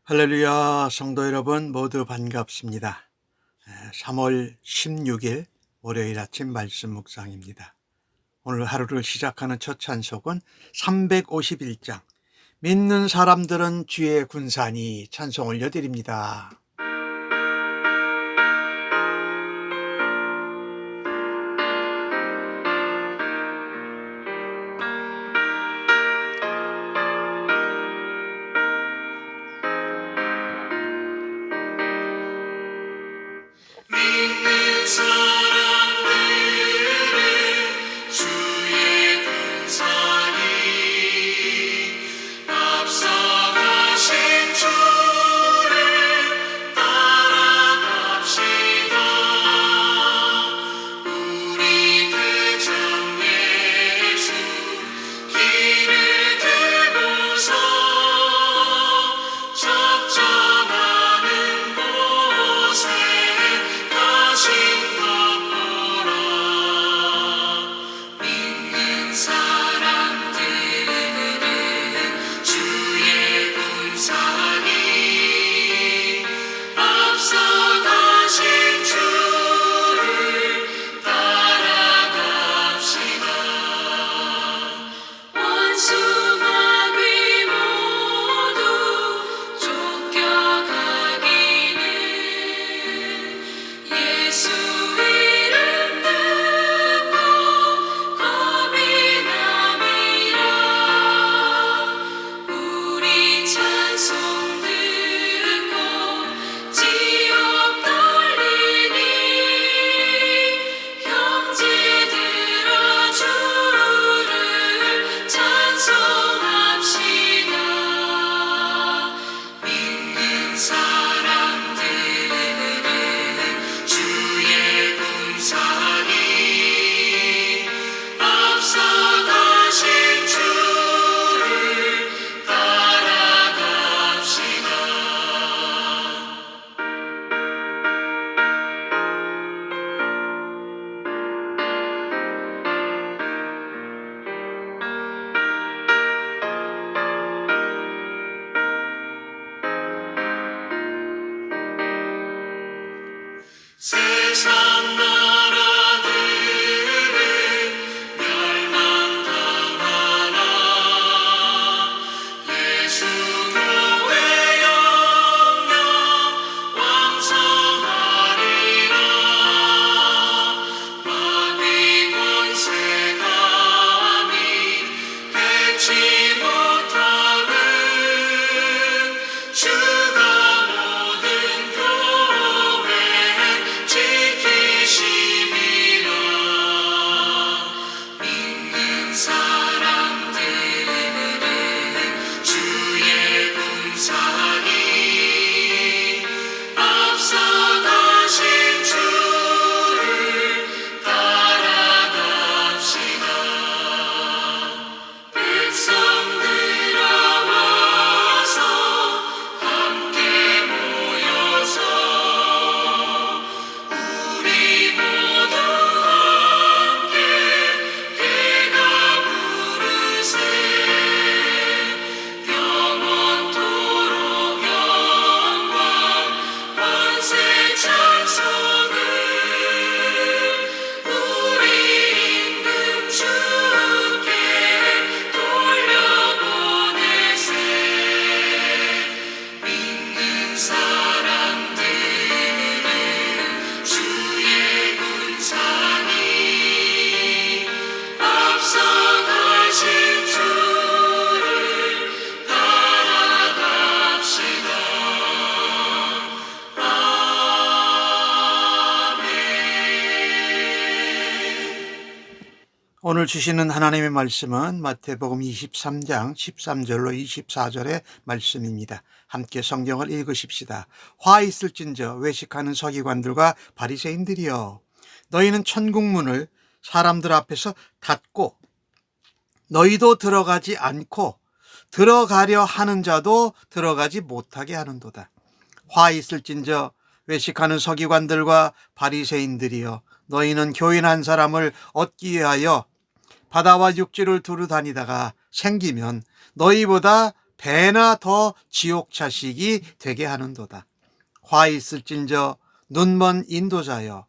할렐루야, 성도 여러분 모두 반갑습니다. 3월 16일 월요일 아침 말씀 묵상입니다. 오늘 하루를 시작하는 첫 찬송은 351장 믿는 사람들은 주의 군사니 찬송 올려드립니다. 믿는 사람들은 주의 군사니 앞서가신 주를 따라갑시다. 우리 대장 예수 길을 들고서 작전하는 곳에 믿는 사람들은 주의 군사니 앞서가신 주를 따라갑시다. 원수마귀 모두 쫓겨가기는 예수 이름 듣고 겁이 남이라. 우리 찬송 듣고 지옥 떨리니 형제들아 주를 찬송합시다. 믿는 사람들은 주의 군사니 앞서가신 주를 따라갑시다. 세상 나라들은 멸망당하나 예수 교회 영영 왕성하리라. 마귀 권세 감히 해치 못하는 주가 모든 교회 지키심이라. 믿는 사람들은 주의 군사니 앞서가신 주를 따라갑시다. 백성들아 와서 함께 모여서 우리 모두 함께 배가 부르세. 영원토록 영광 권세 찬송을 우리 임금 주께 돌려보내세. 믿는 사람들은 주의 군사니 앞서가신 주를 따라갑시다. 오늘 주시는 하나님의 말씀은 마태복음 23장 13절로 24절의 말씀입니다. 함께 성경을 읽으십시다. 화 있을진저 외식하는 서기관들과 바리새인들이여, 너희는 천국문을 사람들 앞에서 닫고 너희도 들어가지 않고 들어가려 하는 자도 들어가지 못하게 하는도다. 화 있을진저 외식하는 서기관들과 바리새인들이여, 너희는 교인 한 사람을 얻기 위하여 바다와 육지를 두루 다니다가 생기면 너희보다 배나 더 지옥 자식이 되게 하는도다. 화 있을진저 눈먼 인도자여,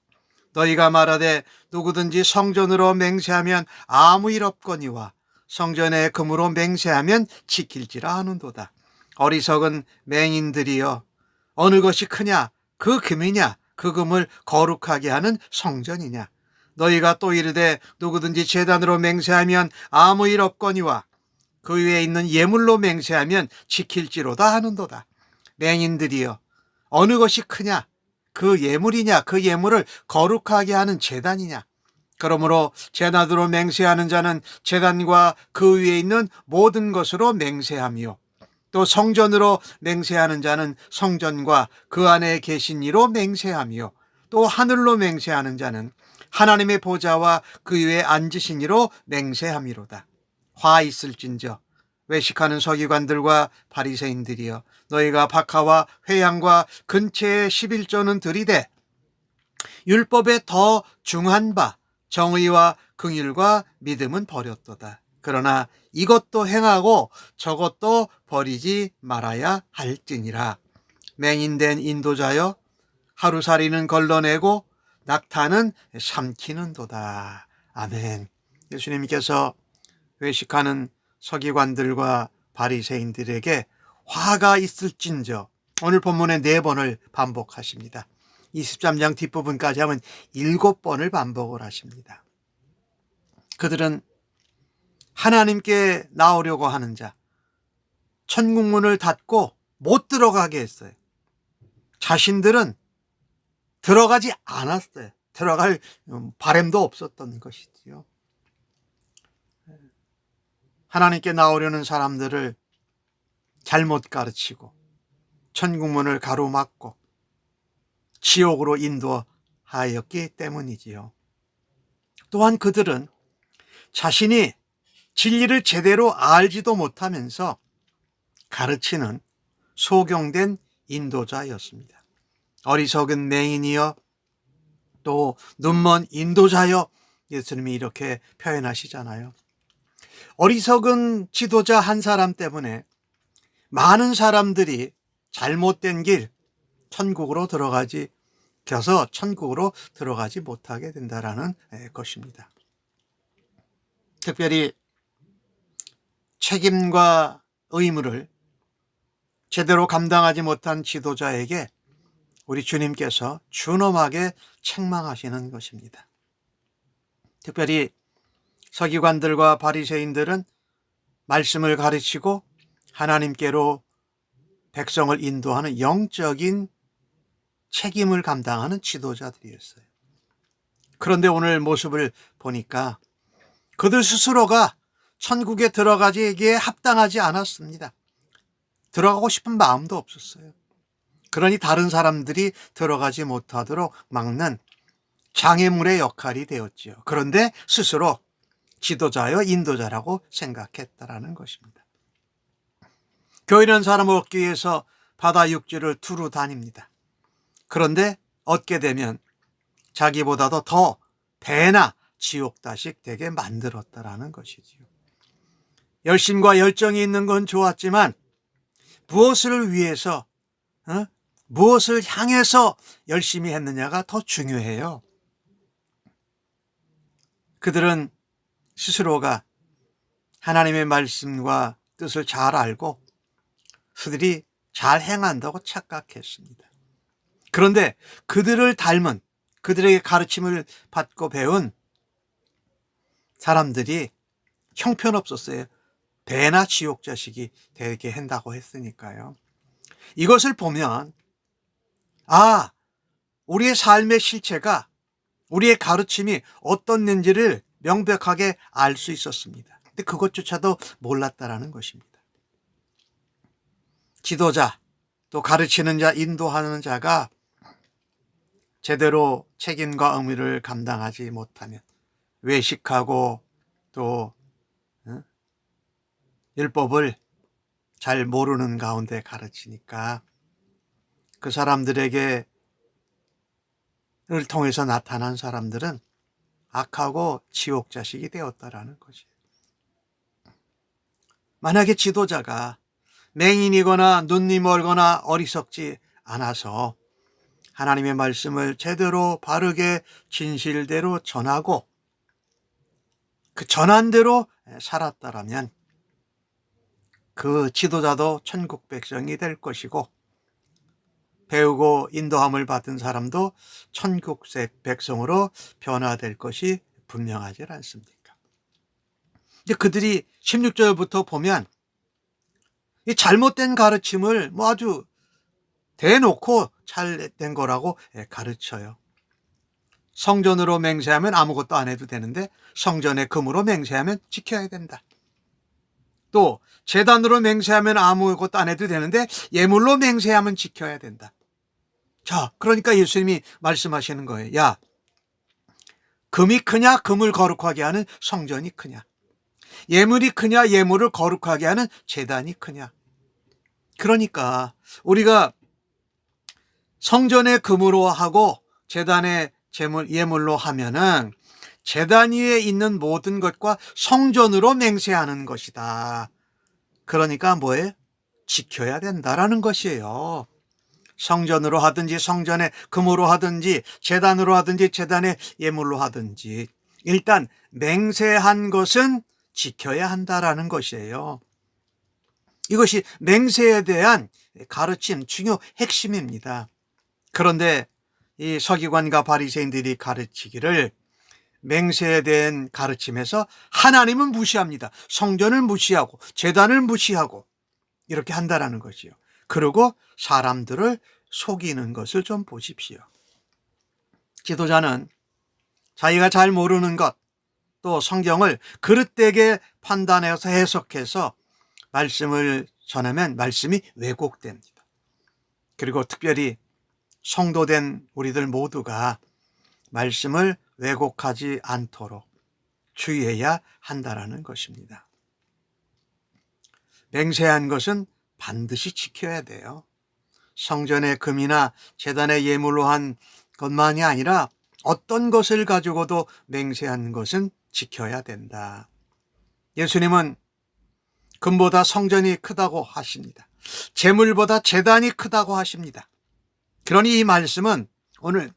너희가 말하되 누구든지 성전으로 맹세하면 아무 일 없거니와 성전에 금으로 맹세하면 지킬지라 하는도다. 어리석은 맹인들이여, 어느 것이 크냐? 그 금이냐? 그 금을 거룩하게 하는 성전이냐? 너희가 또 이르되 누구든지 제단으로 맹세하면 아무 일 없거니와 그 위에 있는 예물로 맹세하면 지킬지로다 하는도다. 맹인들이여, 어느 것이 크냐? 그 예물이냐? 그 예물을 거룩하게 하는 제단이냐? 그러므로 제단으로 맹세하는 자는 제단과 그 위에 있는 모든 것으로 맹세하며, 또 성전으로 맹세하는 자는 성전과 그 안에 계신 이로 맹세하며, 또 하늘로 맹세하는 자는 하나님의 보좌와 그 위에 앉으신 이로 맹세함이로다. 화 있을진저 외식하는 서기관들과 바리새인들이여, 너희가 박하와 회양과 근체의 11조는 들이되 율법에 더 중한 바 정의와 긍휼과 믿음은 버렸도다. 그러나 이것도 행하고 저것도 버리지 말아야 할지니라. 맹인된 인도자여, 하루살이는 걸러내고 낙타는 삼키는도다. 아멘. 예수님께서 외식하는 서기관들과 바리새인들에게 화가 있을진저, 오늘 본문의 4번을 반복하십니다. 23장 뒷부분까지 하면 7번을 반복을 하십니다. 그들은 하나님께 나오려고 하는 자, 천국문을 닫고 못 들어가게 했어요. 자신들은 들어가지 않았어요. 들어갈 바람도 없었던 것이지요. 하나님께 나오려는 사람들을 잘못 가르치고 천국문을 가로막고 지옥으로 인도하였기 때문이지요. 또한 그들은 자신이 진리를 제대로 알지도 못하면서 가르치는 소경된 인도자였습니다. 어리석은 맹인이여, 또 눈먼 인도자여, 예수님이 이렇게 표현하시잖아요. 어리석은 지도자 한 사람 때문에 많은 사람들이 잘못된 길, 천국으로 들어가지 못하게 된다라는 것입니다. 특별히 책임과 의무를 제대로 감당하지 못한 지도자에게 우리 주님께서 준엄하게 책망하시는 것입니다. 특별히 서기관들과 바리새인들은 말씀을 가르치고 하나님께로 백성을 인도하는 영적인 책임을 감당하는 지도자들이었어요. 그런데 오늘 모습을 보니까 그들 스스로가 천국에 들어가기에 합당하지 않았습니다. 들어가고 싶은 마음도 없었어요. 그러니 다른 사람들이 들어가지 못하도록 막는 장애물의 역할이 되었지요. 그런데 스스로 지도자여 인도자라고 생각했다라는 것입니다. 교인한 사람을 얻기 위해서 바다 육지를 두루 다닙니다. 그런데 얻게 되면 자기보다도 더 배나 지옥다식 되게 만들었다라는 것이지요. 열심과 열정이 있는 건 좋았지만 무엇을 위해서, 무엇을 향해서 열심히 했느냐가 더 중요해요. 그들은 스스로가 하나님의 말씀과 뜻을 잘 알고 그들이 잘 행한다고 착각했습니다. 그런데 그들을 닮은, 그들에게 가르침을 받고 배운 사람들이 형편없었어요. 배나 지옥 자식이 되게 한다고 했으니까요. 이것을 보면 우리의 삶의 실체가, 우리의 가르침이 어떻는지를 명백하게 알 수 있었습니다. 근데 그것조차도 몰랐다라는 것입니다. 지도자, 또 가르치는 자, 인도하는 자가 제대로 책임과 의무를 감당하지 못하면 외식하고 또 율법을 잘 모르는 가운데 가르치니까 그 사람들에게 를 통해서 나타난 사람들은 악하고 지옥 자식이 되었다라는 것이에요. 만약에 지도자가 맹인이거나 눈이 멀거나 어리석지 않아서 하나님의 말씀을 제대로 바르게 진실대로 전하고 그 전한 대로 살았다라면 그 지도자도 천국 백성이 될 것이고 배우고 인도함을 받은 사람도 천국 백성으로 변화될 것이 분명하지 않습니까? 이제 그들이 16절부터 보면 이 잘못된 가르침을 뭐 아주 대놓고 잘된 거라고 가르쳐요. 성전으로 맹세하면 아무것도 안 해도 되는데 성전의 금으로 맹세하면 지켜야 된다. 또 제단으로 맹세하면 아무것도 안 해도 되는데 예물로 맹세하면 지켜야 된다. 자, 그러니까 예수님이 말씀하시는 거예요. 야, 금이 크냐 금을 거룩하게 하는 성전이 크냐, 예물이 크냐 예물을 거룩하게 하는 제단이 크냐. 그러니까 우리가 성전의 금으로 하고 제단의 예물로 하면은 제단 위에 있는 모든 것과 성전으로 맹세하는 것이다. 그러니까 뭐예요? 지켜야 된다라는 것이에요. 성전으로 하든지 성전의 금으로 하든지 제단으로 하든지 제단의 예물로 하든지 일단 맹세한 것은 지켜야 한다라는 것이에요. 이것이 맹세에 대한 가르침 중요 핵심입니다. 그런데 이 서기관과 바리새인들이 가르치기를 맹세에 대한 가르침에서 하나님은 무시합니다. 성전을 무시하고 제단을 무시하고 이렇게 한다라는 것이요. 그리고 사람들을 속이는 것을 좀 보십시오. 지도자는 자기가 잘 모르는 것, 또 성경을 그릇되게 판단해서 해석해서 말씀을 전하면 말씀이 왜곡됩니다. 그리고 특별히 성도된 우리들 모두가 말씀을 왜곡하지 않도록 주의해야 한다라는 것입니다. 맹세한 것은 반드시 지켜야 돼요. 성전의 금이나 제단의 예물로 한 것만이 아니라 어떤 것을 가지고도 맹세한 것은 지켜야 된다. 예수님은 금보다 성전이 크다고 하십니다. 제물보다 제단이 크다고 하십니다. 그러니 이 말씀은 오늘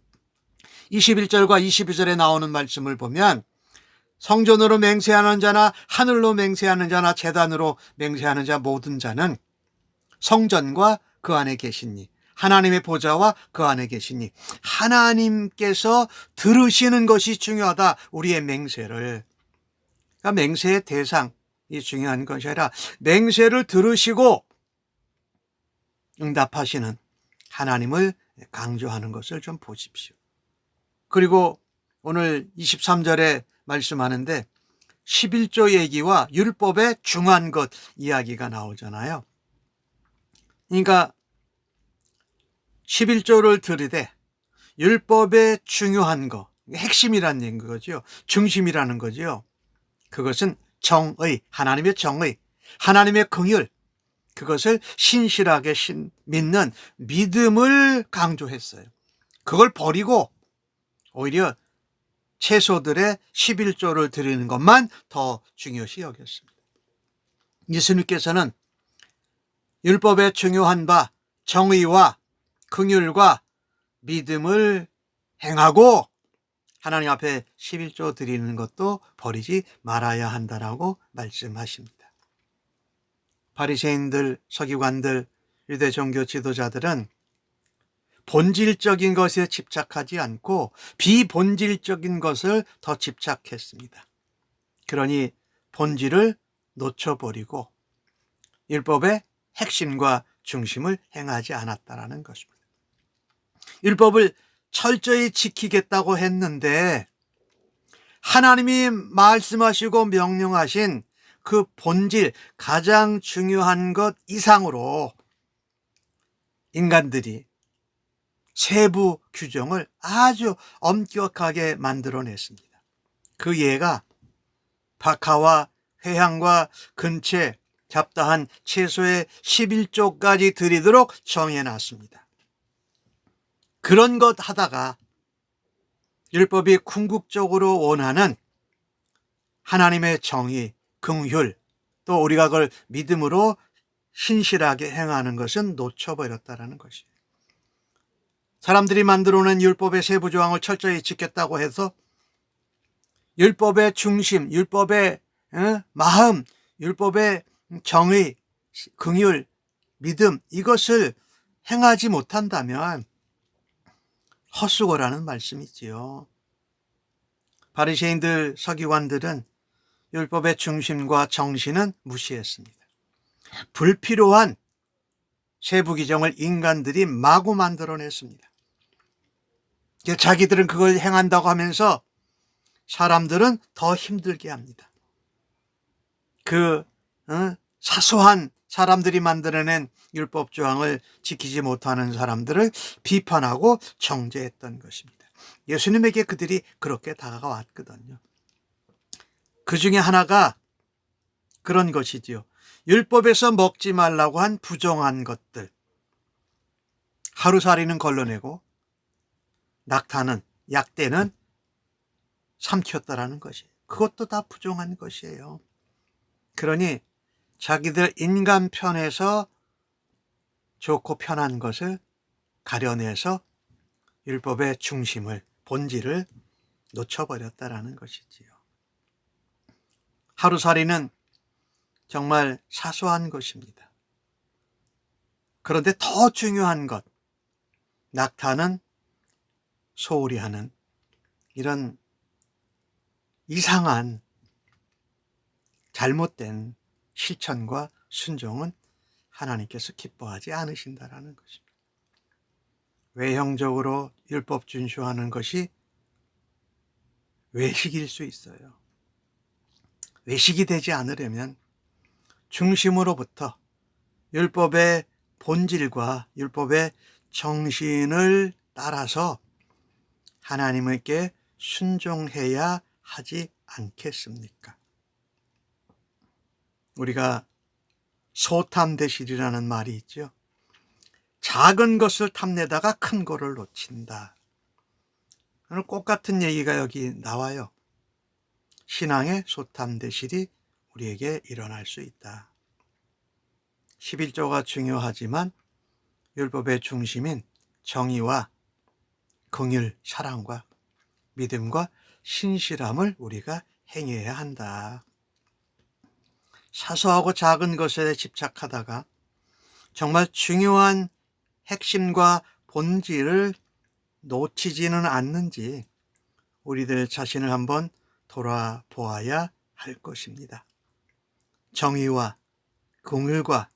21절과 22절에 나오는 말씀을 보면 성전으로 맹세하는 자나 하늘로 맹세하는 자나 제단으로 맹세하는 자 모든 자는 성전과 그 안에 계시니 하나님의 보좌와 그 안에 계시니 하나님께서 들으시는 것이 중요하다. 우리의 맹세를. 그러니까 맹세의 대상이 중요한 것이 아니라 맹세를 들으시고 응답하시는 하나님을 강조하는 것을 좀 보십시오. 그리고 오늘 23절에 말씀하는데 11조 얘기와 율법의 중한 것 이야기가 나오잖아요. 그러니까 11조를 들으되 율법의 중요한 거, 핵심이라는 거죠. 중심이라는 거죠. 그것은 정의, 하나님의 정의, 하나님의 긍휼, 그것을 신실하게 믿는 믿음을 강조했어요. 그걸 버리고 오히려 채소들의 11조를 드리는 것만 더 중요시 여겼습니다. 예수님께서는 율법의 중요한 바 정의와 긍휼과 믿음을 행하고 하나님 앞에 11조 드리는 것도 버리지 말아야 한다라고 말씀하십니다. 바리새인들, 서기관들, 유대 종교 지도자들은 본질적인 것에 집착하지 않고 비본질적인 것을 더 집착했습니다. 그러니 본질을 놓쳐버리고 율법의 핵심과 중심을 행하지 않았다라는 것입니다. 율법을 철저히 지키겠다고 했는데 하나님이 말씀하시고 명령하신 그 본질, 가장 중요한 것 이상으로 인간들이 세부 규정을 아주 엄격하게 만들어냈습니다. 그 예가 박하와 회향과 근채, 잡다한 채소의 11조까지 드리도록 정해놨습니다. 그런 것 하다가 율법이 궁극적으로 원하는 하나님의 정의, 긍휼, 또 우리가 그걸 믿음으로 신실하게 행하는 것은 놓쳐버렸다라는 것이에요. 사람들이 만들어낸 율법의 세부 조항을 철저히 지켰다고 해서 율법의 중심, 율법의 마음, 율법의 정의, 긍휼, 믿음 이것을 행하지 못한다면 헛수고라는 말씀이지요. 바리새인들, 서기관들은 율법의 중심과 정신은 무시했습니다. 불필요한 세부 규정을 인간들이 마구 만들어냈습니다. 자기들은 그걸 행한다고 하면서 사람들은 더 힘들게 합니다. 그 사소한 사람들이 만들어낸 율법 조항을 지키지 못하는 사람들을 비판하고 정죄했던 것입니다. 예수님에게 그들이 그렇게 다가왔거든요. 그 중에 하나가 그런 것이지요. 율법에서 먹지 말라고 한 부정한 것들. 하루살이는 걸러내고 낙타는, 약대는 삼켰다라는 것이. 그것도 다 부정한 것이에요. 그러니 자기들 인간 편에서 좋고 편한 것을 가려내서 율법의 중심을, 본질을 놓쳐버렸다라는 것이지요. 하루살이는 정말 사소한 것입니다. 그런데 더 중요한 것, 낙타는 소홀히 하는 이런 이상한 잘못된 실천과 순종은 하나님께서 기뻐하지 않으신다라는 것입니다. 외형적으로 율법 준수하는 것이 외식일 수 있어요. 외식이 되지 않으려면 중심으로부터 율법의 본질과 율법의 정신을 따라서 하나님께 순종해야 하지 않겠습니까? 우리가 소탐대실이라는 말이 있죠. 작은 것을 탐내다가 큰 거를 놓친다. 오늘 꼭 같은 얘기가 여기 나와요. 신앙의 소탐대실이 우리에게 일어날 수 있다. 11조가 중요하지만 율법의 중심인 정의와 긍휼, 사랑과 믿음과 신실함을 우리가 행해야 한다. 사소하고 작은 것에 집착하다가 정말 중요한 핵심과 본질을 놓치지는 않는지 우리들 자신을 한번 돌아보아야 할 것입니다. 정의와 긍휼과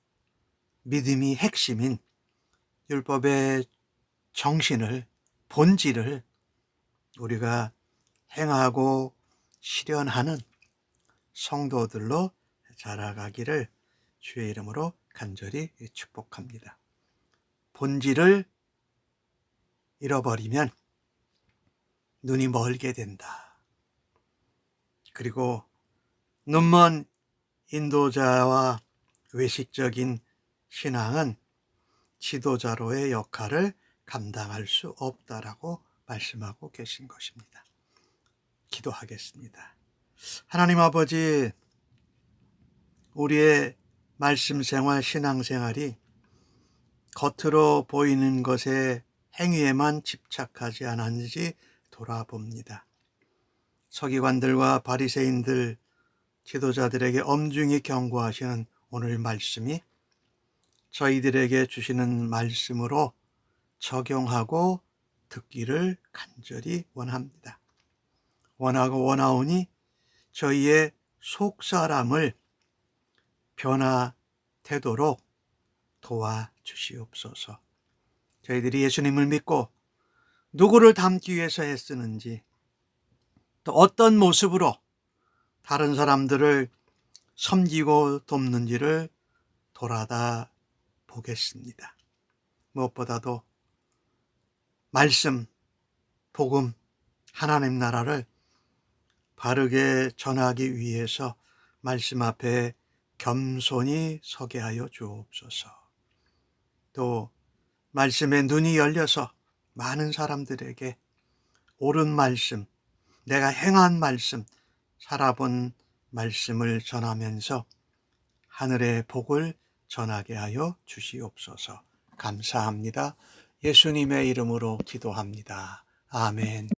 믿음이 핵심인 율법의 정신을, 본질을 우리가 행하고 실현하는 성도들로 자라가기를 주의 이름으로 간절히 축복합니다. 본질을 잃어버리면 눈이 멀게 된다. 그리고 눈먼 인도자와 외식적인 신앙은 지도자로의 역할을 감당할 수 없다라고 말씀하고 계신 것입니다. 기도하겠습니다. 하나님 아버지, 우리의 말씀 생활, 신앙 생활이 겉으로 보이는 것에 행위에만 집착하지 않았는지 돌아봅니다. 서기관들과 바리새인들, 지도자들에게 엄중히 경고하시는 오늘 말씀이 저희들에게 주시는 말씀으로 적용하고 듣기를 간절히 원합니다. 원하고 원하오니 저희의 속사람을 변화되도록 도와주시옵소서. 저희들이 예수님을 믿고 누구를 닮기 위해서 애쓰는지, 또 어떤 모습으로 다른 사람들을 섬기고 돕는지를 돌아다 보겠습니다. 무엇보다도 말씀, 복음, 하나님 나라를 바르게 전하기 위해서 말씀 앞에 겸손히 서게 하여 주옵소서. 또 말씀에 눈이 열려서 많은 사람들에게 옳은 말씀, 내가 행한 말씀, 살아본 말씀을 전하면서 하늘의 복을 전하게 하여 주시옵소서. 감사합니다. 예수님의 이름으로 기도합니다. 아멘.